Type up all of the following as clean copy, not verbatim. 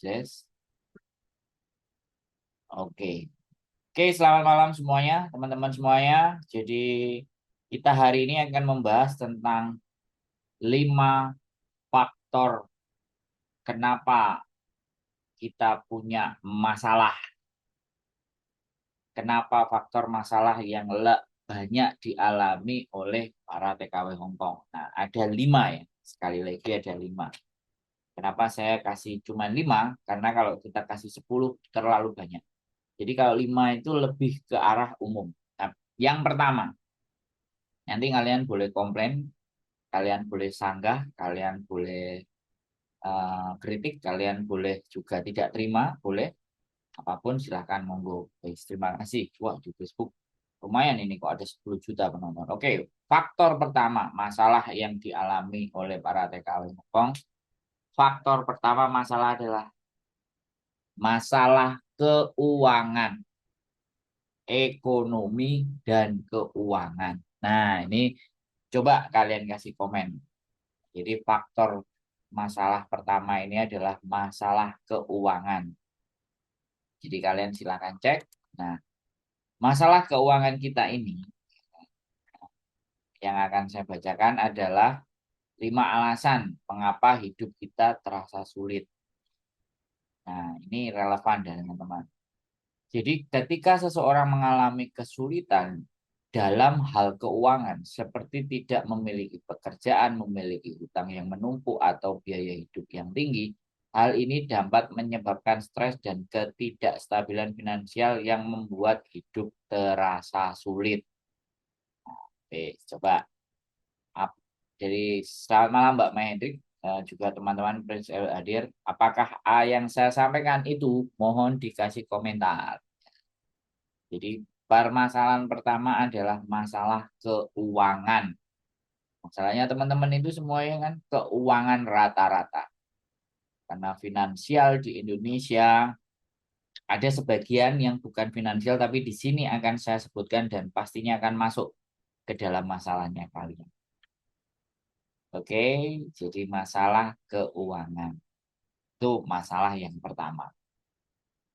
Jess. Oke. Oke, selamat malam semuanya, teman-teman semuanya. Jadi kita hari ini akan membahas tentang 5 faktor kenapa kita punya masalah. Kenapa faktor masalah yang banyak dialami oleh para TKW Hongkong. Nah, ada 5 ya. Sekali lagi ada 5. Kenapa saya kasih cuma 5? Karena kalau kita kasih 10 terlalu banyak. Jadi kalau 5 itu lebih ke arah umum. Nah, yang pertama, nanti kalian boleh komplain, kalian boleh sanggah, kalian boleh kritik, kalian boleh juga tidak terima, boleh. Apapun silahkan monggo. Guys, terima kasih. Wah, di Facebook lumayan ini kok ada 10 juta penonton. Oke, faktor pertama masalah yang dialami oleh para TKW Hongkong. Faktor pertama masalah adalah masalah keuangan, ekonomi, dan keuangan. Nah, ini coba kalian kasih komen. Jadi faktor masalah pertama ini adalah masalah keuangan. Jadi kalian silakan cek. Nah, masalah keuangan kita ini yang akan saya bacakan adalah 5 alasan mengapa hidup kita terasa sulit. Nah, ini relevan teman-teman. Jadi ketika seseorang mengalami kesulitan dalam hal keuangan, seperti tidak memiliki pekerjaan, memiliki hutang yang menumpuk, atau biaya hidup yang tinggi, hal ini dapat menyebabkan stres dan ketidakstabilan finansial yang membuat hidup terasa sulit. Oke, coba. Jadi selamat malam Mbak Mahendrik, juga teman-teman Prince hadir. Apakah yang saya sampaikan itu mohon dikasih komentar. Jadi permasalahan pertama adalah masalah keuangan. Masalahnya teman-teman itu semuanya kan keuangan rata-rata. Karena finansial di Indonesia ada sebagian yang bukan finansial, tapi di sini akan saya sebutkan dan pastinya akan masuk ke dalam masalahnya kalian. Oke, jadi masalah keuangan. Itu masalah yang pertama.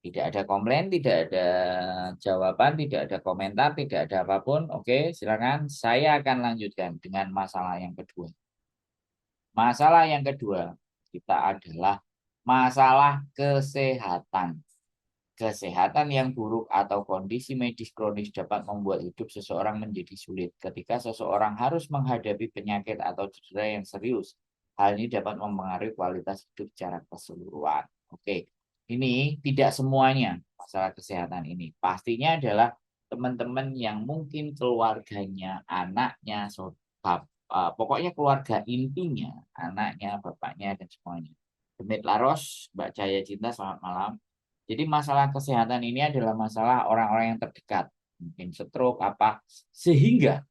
Tidak ada komplain, tidak ada jawaban, tidak ada komentar, tidak ada apapun. Oke, silakan. Saya akan lanjutkan dengan masalah yang kedua. Masalah yang kedua kita adalah masalah kesehatan. Kesehatan yang buruk atau kondisi medis kronis dapat membuat hidup seseorang menjadi sulit. Ketika seseorang harus menghadapi penyakit atau cedera yang serius, hal ini dapat mempengaruhi kualitas hidup secara keseluruhan. Oke, ini tidak semuanya masalah kesehatan ini. Pastinya adalah teman-teman yang mungkin keluarganya, anaknya, pokoknya keluarga intinya, anaknya, bapaknya, dan semuanya. Demit Laros, Mbak Cahaya Cinta, selamat malam. Jadi masalah kesehatan ini adalah masalah orang-orang yang terdekat, mungkin stroke apa, sehingga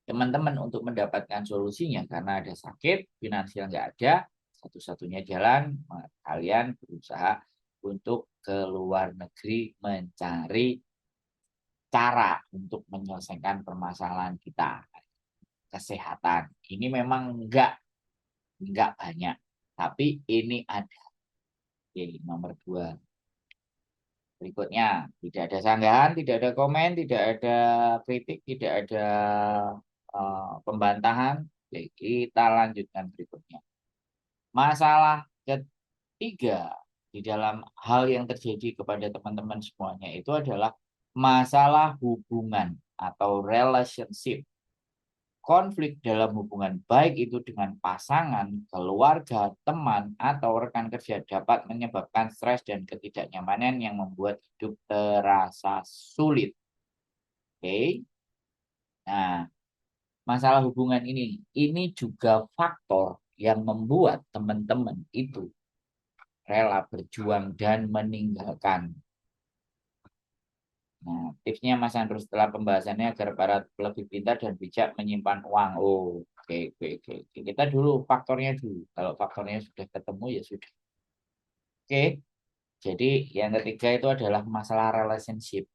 teman-teman untuk mendapatkan solusinya karena ada sakit, finansial nggak ada, satu-satunya jalan kalian berusaha untuk ke luar negeri mencari cara untuk menyelesaikan permasalahan kita. Kesehatan ini memang nggak banyak, tapi ini ada. Oke, nomor 2. Berikutnya, tidak ada sanggahan, tidak ada komen, tidak ada kritik, tidak ada pembantahan. Oke, kita lanjutkan berikutnya. Masalah ketiga di dalam hal yang terjadi kepada teman-teman semuanya itu adalah masalah hubungan atau relationship. Konflik dalam hubungan baik itu dengan pasangan, keluarga, teman, atau rekan kerja dapat menyebabkan stres dan ketidaknyamanan yang membuat hidup terasa sulit. Oke. Nah, masalah hubungan ini juga faktor yang membuat teman-teman itu rela berjuang dan meninggalkan. Nah, tipsnya Mas Andrew setelah pembahasannya agar para lebih pintar dan bijak menyimpan uang. Oh, oke. Kita dulu faktornya dulu. Kalau faktornya sudah ketemu ya sudah. Oke. Jadi yang ketiga itu adalah masalah relationship.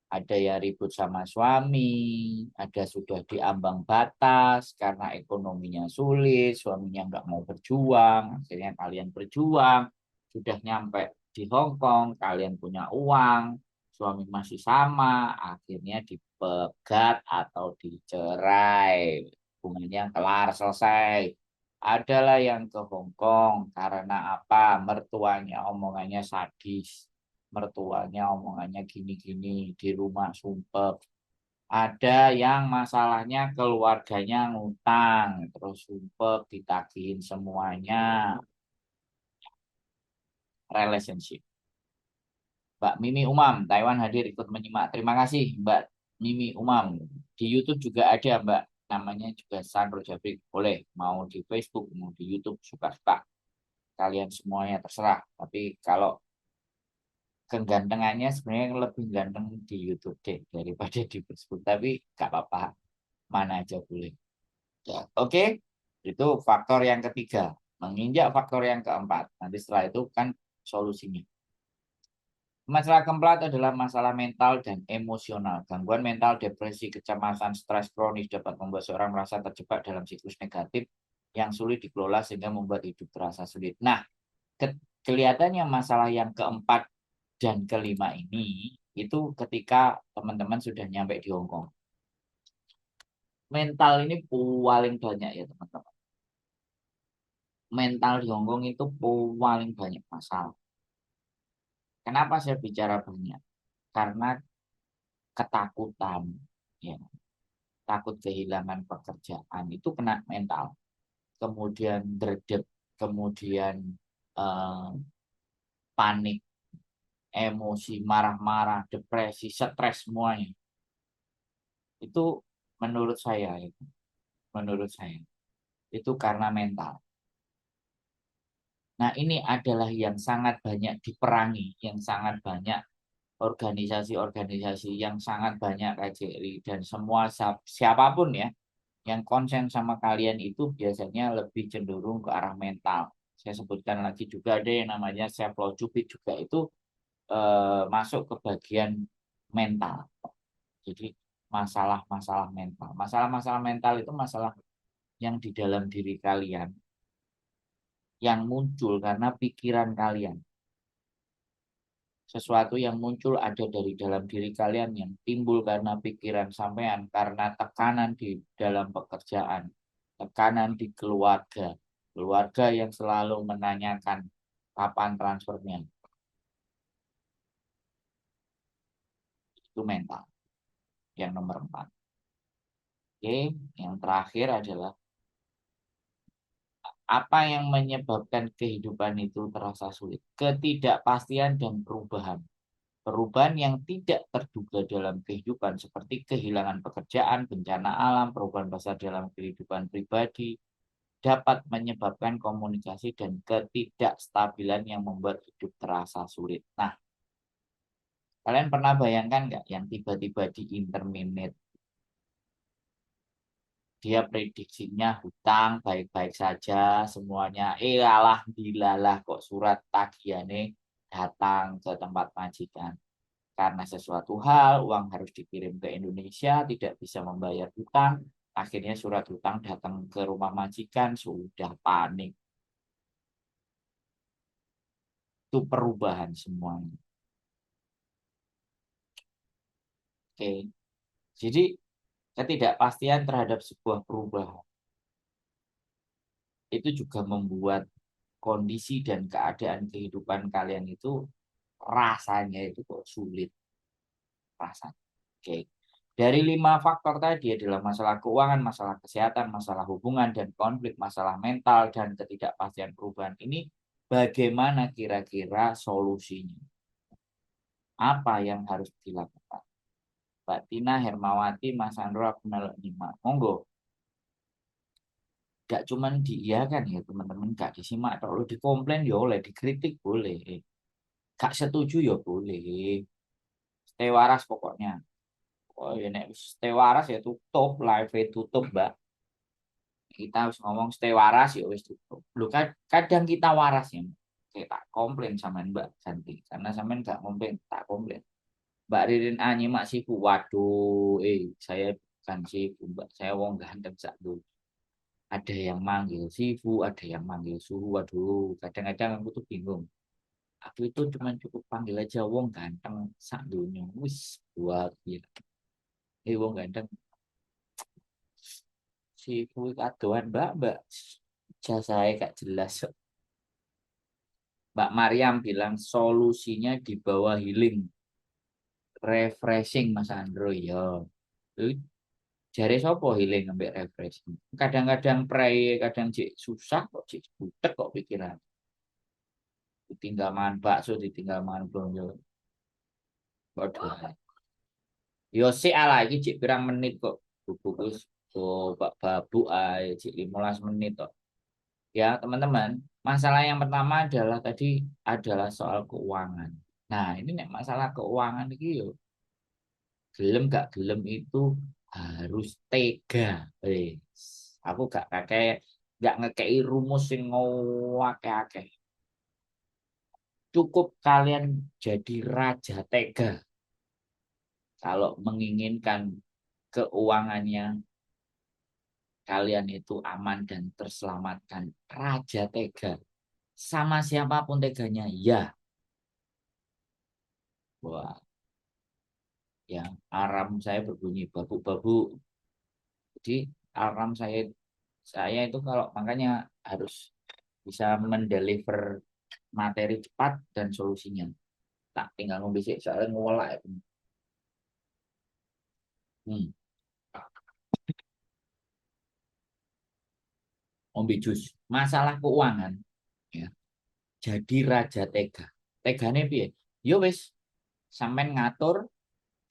Ada ya ribut sama suami, ada sudah diambang batas karena ekonominya sulit, suaminya nggak mau berjuang, akhirnya kalian berjuang. sudah nyampe di Hong Kong, kalian punya uang, suami masih sama, akhirnya dipegat atau dicerai, hubungannya kelar selesai. Adalah yang ke Hong Kong karena apa? Mertuanya omongannya sadis, mertuanya omongannya gini-gini, di rumah sumpah. Ada yang masalahnya keluarganya ngutang, terus sumpah ditagihin semuanya, relationship. Mbak Mimi Umam, Taiwan hadir ikut menyimak. Terima kasih Mbak Mimi Umam. Di YouTube juga ada Mbak, namanya juga Sandro Jabrik. Boleh, mau di Facebook, mau di YouTube, suka-suka. Kalian semuanya terserah. Tapi kalau kegantengannya sebenarnya lebih ganteng di YouTube deh daripada di Facebook. Tapi gak apa-apa, mana aja boleh. Ya, oke, itu faktor yang ketiga. Menginjak faktor yang keempat. Nanti setelah itu kan solusinya. Masalah keempat adalah masalah mental dan emosional. Gangguan mental, depresi, kecemasan, stres kronis dapat membuat seorang merasa terjebak dalam siklus negatif yang sulit dikelola sehingga membuat hidup terasa sulit. Nah, kelihatannya masalah yang keempat dan kelima ini itu ketika teman-teman sudah nyampe di Hong Kong. Mental ini paling banyak ya teman-teman. Mental di Hong Kong itu paling banyak masalah. Kenapa saya bicara banyak? Karena ketakutan, ya, takut kehilangan pekerjaan itu kena mental. Kemudian dredeg, kemudian eh, panik, emosi, marah-marah, depresi, stres semuanya. Itu menurut saya, itu karena mental. Nah, ini adalah yang sangat banyak diperangi, yang sangat banyak organisasi-organisasi, yang sangat banyak KJRI, dan semua siapapun ya, yang konsen sama kalian itu biasanya lebih cenderung ke arah mental. Saya sebutkan lagi juga ada yang namanya self love cubit juga itu masuk ke bagian mental. Jadi masalah-masalah mental. Masalah-masalah mental itu masalah yang di dalam diri kalian yang muncul karena pikiran kalian. Sesuatu yang muncul ada dari dalam diri kalian yang timbul karena pikiran sampean, karena tekanan di dalam pekerjaan, tekanan di keluarga, keluarga yang selalu menanyakan kapan transfernya, itu mental yang nomor 4. Oke, yang terakhir adalah apa yang menyebabkan kehidupan itu terasa sulit? Ketidakpastian dan perubahan. Perubahan yang tidak terduga dalam kehidupan seperti kehilangan pekerjaan, bencana alam, perubahan besar dalam kehidupan pribadi dapat menyebabkan komunikasi dan ketidakstabilan yang membuat hidup terasa sulit. Nah, kalian pernah bayangkan nggak yang tiba-tiba di interminate dia prediksinya hutang baik-baik saja semuanya, alah dilalah kok surat tagihannya datang ke tempat majikan. Karena sesuatu hal, uang harus dikirim ke Indonesia, tidak bisa membayar hutang. Akhirnya surat hutang datang ke rumah majikan, sudah panik. Itu perubahan semuanya. Oke. Jadi ketidakpastian terhadap sebuah perubahan itu juga membuat kondisi dan keadaan kehidupan kalian itu rasanya itu kok sulit rasanya. Oke. Dari 5 faktor tadi adalah masalah keuangan, masalah kesehatan, masalah hubungan dan konflik, masalah mental dan ketidakpastian perubahan ini, bagaimana kira-kira solusinya? Apa yang harus dilakukan? Mbak Tina Hermawati, Mas Sandro, Abnel 5. Monggo. Gak cuman diiyakan ya teman-teman, gak disimak, kalau dikomplain ya oleh, dikritik boleh. Gak setuju ya boleh. Stay waras pokoknya. Oh ya nek stay waras ya tutup, live tutup, Mbak. Kita harus ngomong stay waras ya wis tutup. Lu kadang kita waras ya. Kayak tak komplain sama Mbak Santi. Karena sampean gak komplain, tak komplain. Mbak Ririn A nyimak sifu. Waduh, saya bukan sifu, Mbak. Saya wong ganteng sak dulu. Ada yang manggil sifu, ada yang manggil suhu. Waduh, kadang-kadang aku tuh bingung. Aduh itu cuma cukup panggil aja wong ganteng sak dunya. Wis buat gitu. Wong ganteng si kuwi kadoan mbak jasanya gak jelas. Mbak Mariam bilang solusinya di bawah healing, refreshing Mas Andro ya. Jare sopo healing ambek refreshing. Kadang-kadang pray, kadang cek susah kok cek butek kok pikiran. Ditinggal mangan bakso, ditinggal mangan blonjo. Waduh. Yo sik ala iki cek pirang menit kok. Bukus bak babu ae cek 15 menit kok. Ya, teman-teman, masalah yang pertama adalah tadi adalah soal keuangan. Nah, ini nek masalah keuangan iki yo gelem gak gelem itu harus tega. Aku gak kakek gak ngekei rumus sing ngowake-ake. Cukup kalian jadi raja tega kalau menginginkan keuangannya kalian itu aman dan terselamatkan. Raja tega. Sama siapapun teganya, ya. Wah, ya alarm saya berbunyi babu-babu. Jadi alarm saya itu kalau makanya harus bisa mendeliver materi cepat dan solusinya. Tak tinggal ngombe sik soalnya ngolak. Hmm, ngombe jus. Masalah keuangan ya. Jadi raja tega. Tegane piye? Yo wis, sampean ngatur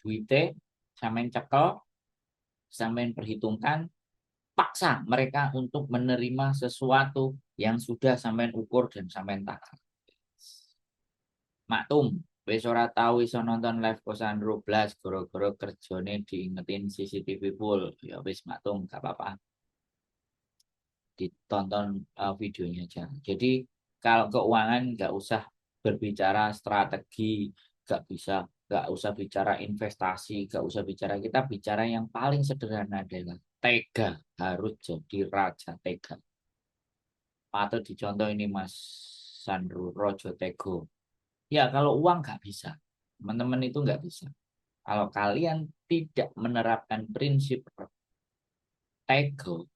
duite, sampean cekel, sampean perhitungkan, paksa mereka untuk menerima sesuatu yang sudah sampean ukur dan sampean takar. Maktum, wis ora tau iso nonton live Kosandro Blas gara-gara kerjane diingetin CCTV full. Ya wis maktum, gak apa-apa. Ditonton videonya aja. Jadi kalau keuangan nggak usah berbicara strategi, nggak usah bicara investasi, nggak usah bicara kita bicara yang paling sederhana adalah tega, harus jadi raja tega. Atau dicontoh ini Mas Sandro Rojo Tego. Ya kalau uang nggak bisa, teman-teman itu nggak bisa. Kalau kalian tidak menerapkan prinsip tego,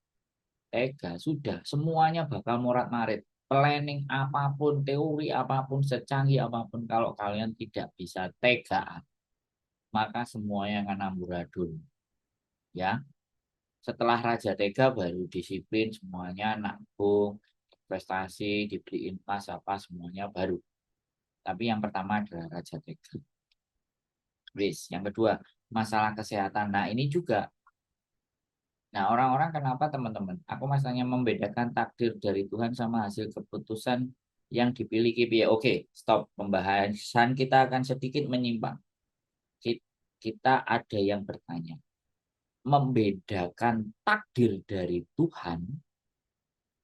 tega, sudah semuanya bakal morat-marit. Planning apapun, teori apapun, secanggih apapun, kalau kalian tidak bisa tega, maka semuanya akan amburadul. Ya, setelah Raja Tega baru disiplin semuanya nabung, investasi, dibeliin emas apa semuanya baru. Tapi yang pertama adalah Raja Tega. Wis, yang kedua masalah kesehatan. Nah ini juga. Nah, orang-orang kenapa teman-teman? Aku masalahnya membedakan takdir dari Tuhan sama hasil keputusan yang dipilih KPI. Oke, stop pembahasan kita akan sedikit menyimpang. Kita ada yang bertanya, membedakan takdir dari Tuhan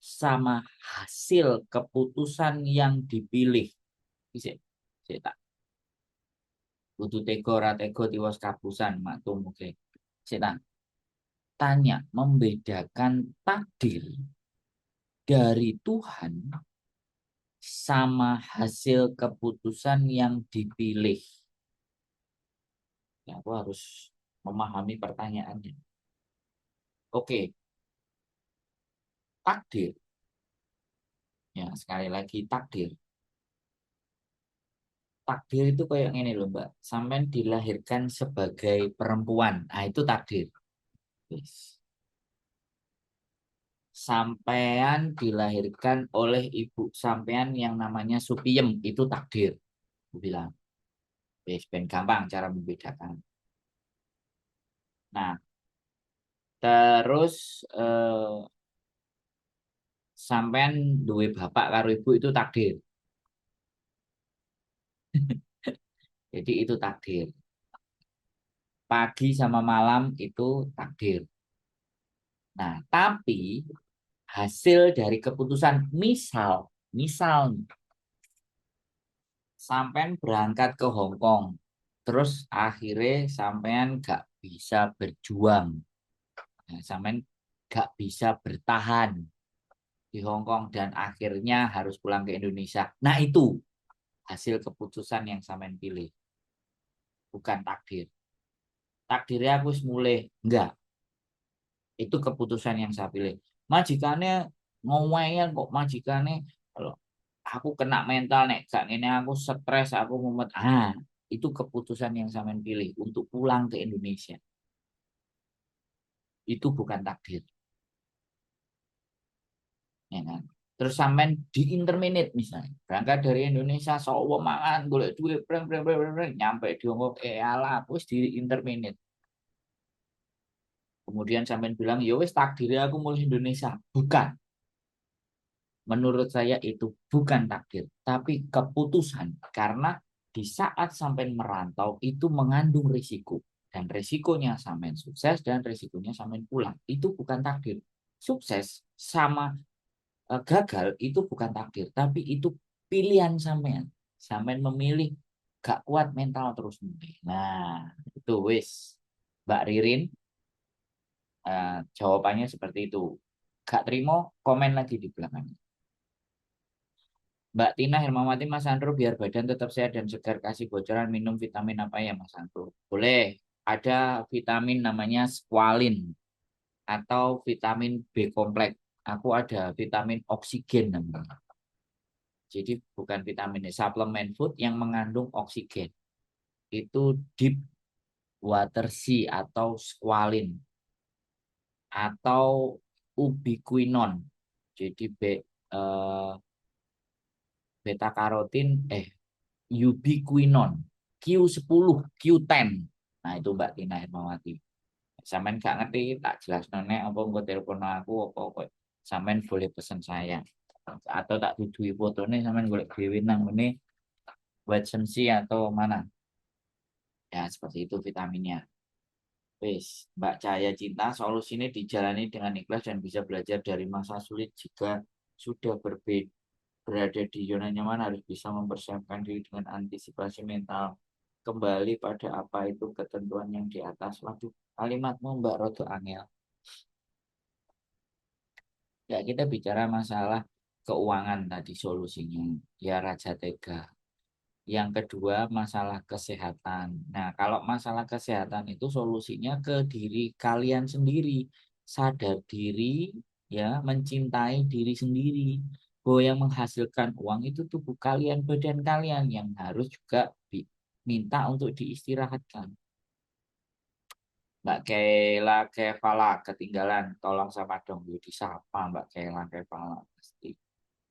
sama hasil keputusan yang dipilih. Bisa, saya tak. Butuh tego, ratego, tiwas kapusan, matum, oke. Saya tanya, membedakan takdir dari Tuhan sama hasil keputusan yang dipilih. Ya, aku harus memahami pertanyaannya. Oke, takdir. Ya, sekali lagi takdir. Takdir itu kayak gini loh, Mbak. Sampai dilahirkan sebagai perempuan. Nah, itu takdir. Yes. Sampean dilahirkan oleh ibu sampean yang namanya Supiem. Itu takdir. Aku bilang. Yes, ben gampang cara membedakan. Nah, terus sampean duwe bapak karo ibu itu takdir. Jadi itu takdir. Pagi sama malam itu takdir. Nah, tapi hasil dari keputusan misal sampean berangkat ke Hong Kong, terus akhirnya sampean gak bisa berjuang, nah, sampean gak bisa bertahan di Hong Kong dan akhirnya harus pulang ke Indonesia. Nah, itu hasil keputusan yang sampean pilih, bukan takdir. Takdirnya aku mulai enggak, itu keputusan yang saya pilih. Majikannya ngomongnya kok, majikannya kalau aku kena mental nek gak ini, aku stres, aku mumet, itu keputusan yang sampean pilih untuk pulang ke Indonesia. Itu bukan takdir, ya kan? Terus sampean di interminate misalnya, berangkat dari Indonesia, sowo mangan, golek duit, breng breng breng breng, breng, nyampe di Hongkong, alah, terus di interminate. Kemudian sampean bilang, ya wis takdirnya aku mulai Indonesia. Bukan. Menurut saya itu bukan takdir, tapi keputusan. Karena di saat sampean merantau itu mengandung risiko. Dan risikonya sampean sukses dan risikonya sampean pulang. Itu bukan takdir. Sukses sama gagal itu bukan takdir, tapi itu pilihan sampean. Sampean memilih gak kuat mental terus mulai. Nah, itu wis. Mbak Ririn, jawabannya seperti itu. Gak terima, komen lagi di belakang. Mbak Tina Hermawati, Mas Andro, biar badan tetap sehat dan segar, kasih bocoran minum vitamin apa ya Mas Andro? Boleh, ada vitamin namanya squalin atau vitamin B kompleks. Aku ada vitamin oksigen namanya. Jadi bukan vitamin, suplemen food yang mengandung oksigen. Itu deep water sea atau squalin atau ubiquinone. Jadi eh, beta karotin ubiquinone Q10 Q10. Nah itu Mbak Tina Hermawati. Sampean gak ngerti tak jelas none apa engko telepon aku apa sampean boleh pesen saya atau tak tuduhi fotone sampean golek dhewe nang ngene Watson atau mana. Ya seperti itu vitaminnya. Wis, Mbak Cahaya Cinta, solusinya dijalani dengan ikhlas dan bisa belajar dari masa sulit jika sudah berada di zona nyaman, harus bisa mempersiapkan diri dengan antisipasi mental. Kembali pada apa itu ketentuan yang di atas. Waduh, kalimatmu Mbak Rodo Angel. Ya, kita bicara masalah keuangan tadi solusinya. Ya, Raja Tega. Yang kedua, masalah kesehatan. Nah, kalau masalah kesehatan itu solusinya ke diri kalian sendiri. Sadar diri, ya, mencintai diri sendiri. Bahwa yang menghasilkan uang itu tubuh kalian, badan kalian yang harus juga minta untuk diistirahatkan. Mbak Kela Kevala ketinggalan, tolong sama dong disapa Mbak Kela Kevala pasti.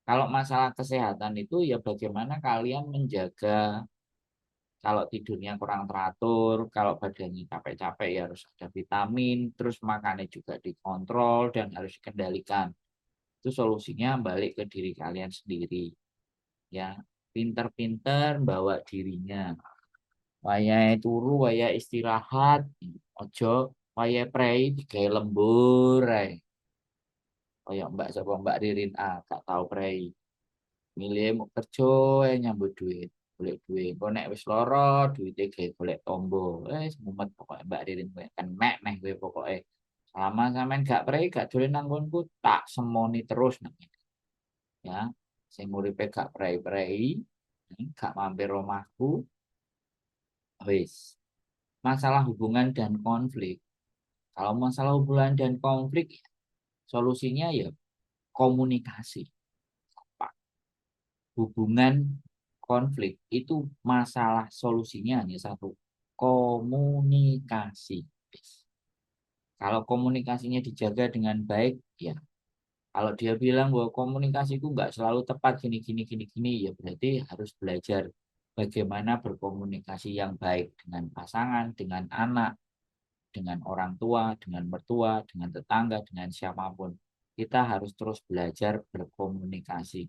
Kalau masalah kesehatan itu ya bagaimana kalian menjaga kalau tidurnya kurang teratur, kalau badannya capek-capek ya harus ada vitamin, terus makannya juga dikontrol dan harus dikendalikan. Itu solusinya balik ke diri kalian sendiri. Ya, pinter-pinter bawa dirinya. Wayahe turu, wayahe istirahat, ojo wayahe prei digawe lembur ae. Kaya Mbak sapa Mbak Ririn gak tau prei. Milih mau kerja nyambut duit, golek duit. Kok nek wis lara duite gawe golek tombo. Mumet pokoke Mbak Ririn kowe kenek neh kowe pokoke. Selama sampean gak prei, gak dolen nang nggonku, tak semoni terus nang. Ya, sing uripe gak prei-prei, gak mampir omahku, wis. Masalah hubungan dan konflik. Kalau masalah hubungan dan konflik, solusinya ya komunikasi. Hubungan konflik itu masalah solusinya hanya satu, komunikasi. Kalau komunikasinya dijaga dengan baik, ya. Kalau dia bilang bahwa komunikasi itu nggak selalu tepat gini gini gini gini, ya berarti harus belajar bagaimana berkomunikasi yang baik dengan pasangan, dengan anak, dengan orang tua, dengan mertua, dengan tetangga, dengan siapapun. Kita harus terus belajar berkomunikasi.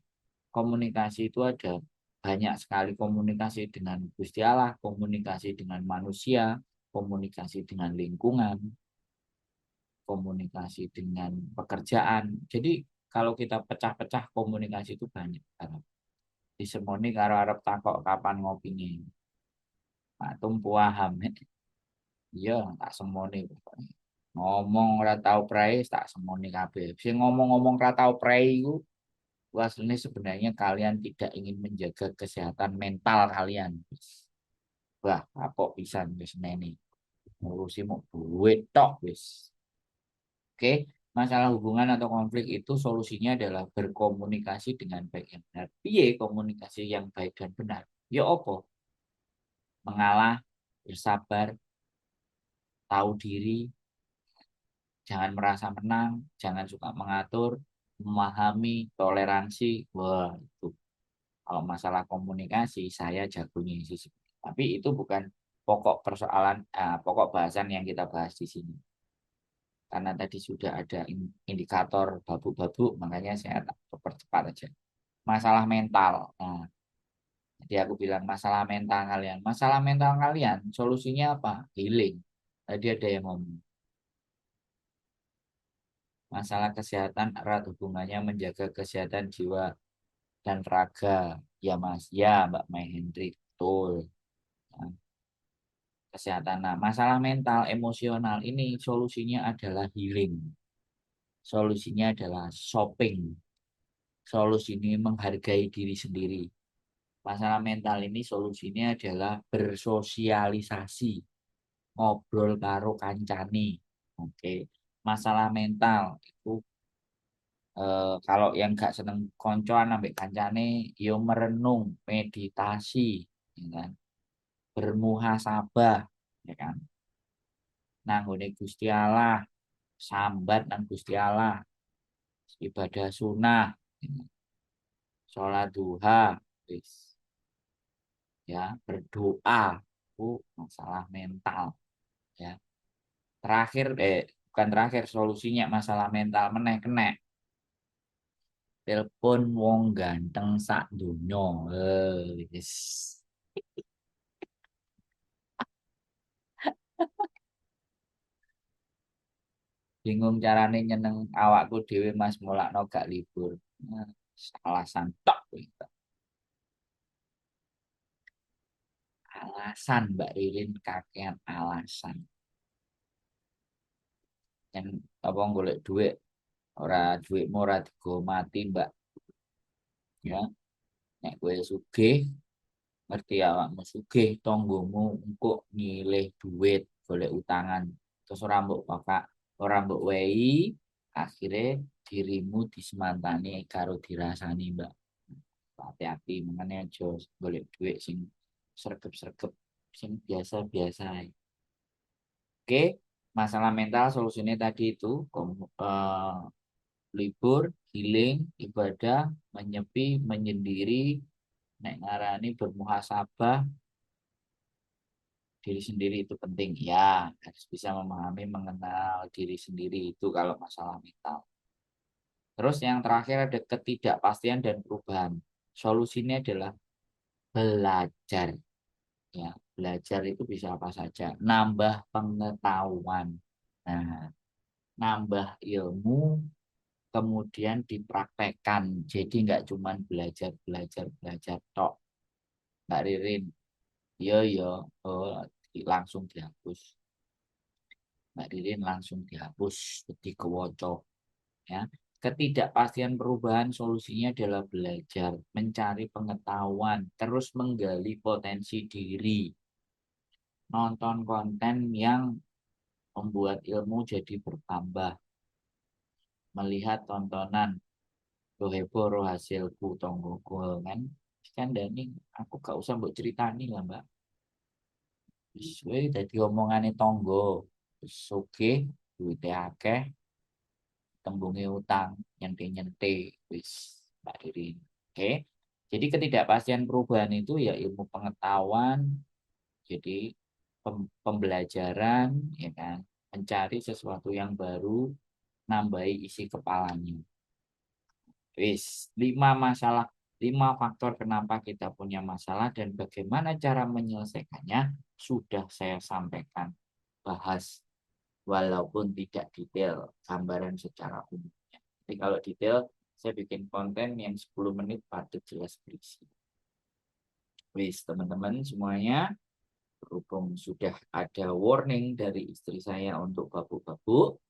Komunikasi itu ada banyak sekali, komunikasi dengan Gusti Allah, komunikasi dengan manusia, komunikasi dengan lingkungan, komunikasi dengan pekerjaan. Jadi kalau kita pecah-pecah komunikasi itu banyak. Disemoni karo arep takok kapan ngopine. Pak tumpu paham. Iya, tak semoni pokoknya. Ngomong ora tau prei tak semoni kabeh. Sing ngomong-ngomong ora tau prei iku Aslinya sebenarnya kalian tidak ingin menjaga kesehatan mental kalian. Wah, apa bisa wis neni ngurusi mau duit tok wis. Oke, masalah hubungan atau konflik itu solusinya adalah berkomunikasi dengan baik dan benar. Piye komunikasi yang baik dan benar? Ya opo? Mengalah, bersabar, tahu diri, jangan merasa menang, jangan suka mengatur, memahami, toleransi. Wah, itu kalau masalah komunikasi saya jagonya sih. Tapi itu bukan pokok persoalan, pokok bahasan yang kita bahas di sini. Karena tadi sudah ada indikator babu-babu, makanya saya tak percepat aja. Masalah mental. Nah, jadi aku bilang masalah mental kalian. Masalah mental kalian, solusinya apa? Healing. Tadi ada yang ngomong. Masalah kesehatan erat hubungannya menjaga kesehatan jiwa dan raga. Ya Mas, ya Mbak Mai Hendrik. Betul. Nah, kesehatan. Nah, masalah mental, emosional ini solusinya adalah healing. Solusinya adalah shopping. Solusinya menghargai diri sendiri. Masalah mental ini solusinya adalah bersosialisasi, ngobrol karo kancani. Oke. Masalah mental itu kalau yang gak seneng koncoan ambek kancane, yo merenung, meditasi, ya kan? Bermuhasabah, ya kan? Nanggone Gusti Allah, sambat nang Gusti Allah, ibadah sunnah, ya kan? Sholat duha, wis, ya, berdoa, itu masalah mental, ya. Terakhir, bukan terakhir, solusinya masalah mental meneh kena. Telepon wong ganteng sak donya. Yes. Bingung carane nyeneng awakku dhewe Mas mulakno gak libur. Nah, alasan tok kuwi. Alasan Mbak Ririn kakean alasan. Yang apa golek duit ora duitmu ora digo mati Mbak, ya. Nek kowe sugih ngerti awakmu sugih tanggomu engko nyilih duit golek utangan terus ora mbok wehi akhirnya dirimu disemantani karo dirasani Mbak. Hati-hati makanya aja golek duit sing sregep-sregep sing biasa-biasa ae. Oke, masalah mental solusinya tadi itu libur, healing, ibadah, menyepi, menyendiri, nek ngarani bermuhasabah diri sendiri itu penting ya, harus bisa memahami mengenal diri sendiri itu kalau masalah mental. Terus yang terakhir ada ketidakpastian dan perubahan. Solusinya adalah belajar, ya. Belajar itu bisa apa saja, nambah pengetahuan, nah, nambah ilmu, kemudian dipraktekkan. Jadi nggak cuma belajar belajar belajar tok Mbak Ririn. Yo yo, oh, langsung dihapus. Mbak Ririn langsung dihapus di kewoco, ya. Ketidakpastian perubahan solusinya adalah belajar, mencari pengetahuan, terus menggali potensi diri, nonton konten yang membuat ilmu jadi bertambah, melihat tontonan lo heboh ro hasilku tonggoku kan kan Dani aku gak usah mbok ceritani lah Mbak. Wis kowe dadi omongane tonggo. Wis sugih, duwite akeh, tembunge utang, nyenti-nyenti, wis Mbak Diri. Oke. Jadi ketidakpastian perubahan itu ya ilmu pengetahuan, jadi pembelajaran, ya kan, mencari sesuatu yang baru, nambahi isi kepalanya. Wis, lima faktor kenapa kita punya masalah dan bagaimana cara menyelesaikannya sudah saya sampaikan, bahas walaupun tidak detail, gambaran secara umum. Jadi kalau detail, saya bikin konten yang 10 menit padat jelas berisi. Wis, teman-teman semuanya, berhubung sudah ada warning dari istri saya untuk babu-babu,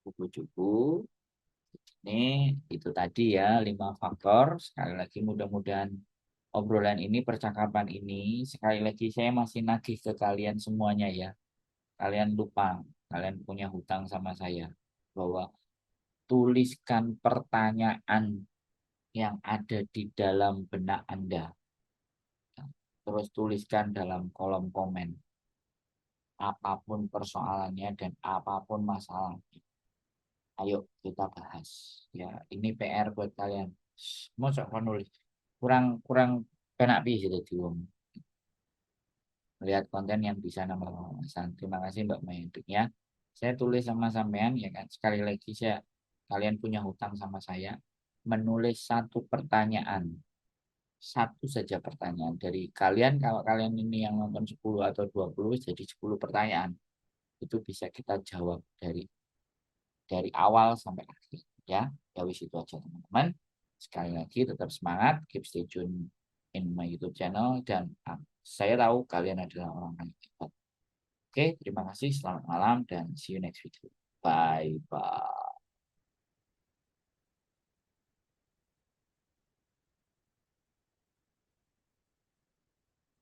buku-buku, Ini itu tadi ya 5 faktor. Sekali lagi mudah-mudahan obrolan ini, percakapan ini, sekali lagi saya masih nagih ke kalian semuanya ya. Kalian lupa, kalian punya hutang sama saya. Bahwa tuliskan pertanyaan yang ada di dalam benak Anda. Terus tuliskan dalam kolom komen. Apapun persoalannya dan apapun masalahnya. Ayo kita bahas. Ya, ini PR buat kalian. Mau nulis. Kurang kurang penak bisa jadi wong. Melihat konten yang bisa nambah wawasan. Terima kasih Mbak Mayuduk ya. Saya tulis sama sampean ya kan. Sekali lagi kalian punya hutang sama saya. Menulis satu pertanyaan. Satu saja pertanyaan dari kalian. Kalau kalian ini yang nonton 10 atau 20 jadi 10 pertanyaan. Itu bisa kita jawab dari awal sampai akhir ya. Ya wis itu aja teman-teman. Sekali lagi tetap semangat, keep stay tune in my YouTube channel dan saya tahu kalian adalah orang yang hebat. Oke, terima kasih, selamat malam dan see you next video. Bye bye.